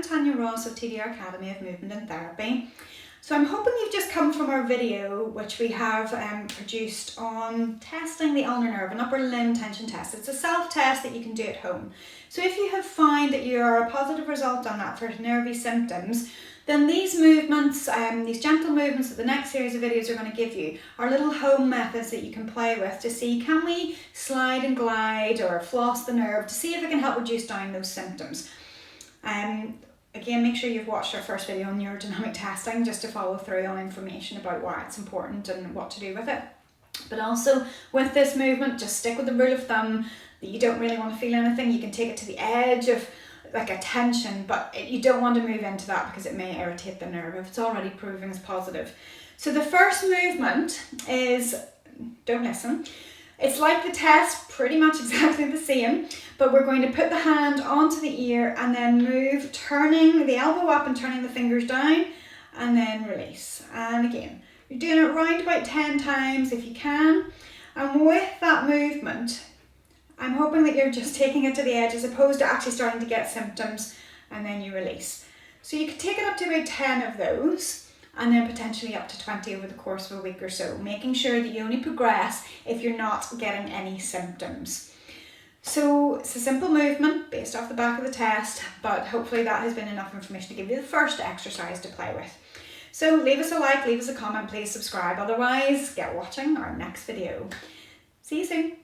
Tanya Ross of TDR Academy of Movement and Therapy. So I'm hoping you've just come from our video which we have produced on testing the ulnar nerve, an upper limb tension test. It's a self-test that you can do at home. So if you have found that you are a positive result on that for nervy symptoms, then these movements, these gentle movements that the next series of videos are going to give you are little home methods that you can play with to see, can we slide and glide or floss the nerve to see if it can help reduce down those symptoms. Again, make sure you've watched our first video on neurodynamic testing just to follow through on information about why it's important and what to do with it. But also with this movement, just stick with the rule of thumb that you don't really want to feel anything. You can take it to the edge of like a tension, but you don't want to move into that because it may irritate the nerve if it's already proving as positive. So the first movement is, don't listen, it's like the test, pretty much exactly the same, but we're going to put the hand onto the ear and then move, turning the elbow up and turning the fingers down, and then release. And again, you're doing it around about 10 times if you can. And with that movement, I'm hoping that you're just taking it to the edge as opposed to actually starting to get symptoms, and then you release. So you could take it up to about 10 of those, and then potentially up to 20 over the course of a week or so, making sure that you only progress if you're not getting any symptoms. So it's a simple movement based off the back of the test, but hopefully that has been enough information to give you the first exercise to play with. So leave us a like, leave us a comment, please subscribe, otherwise get watching our next video. See you soon.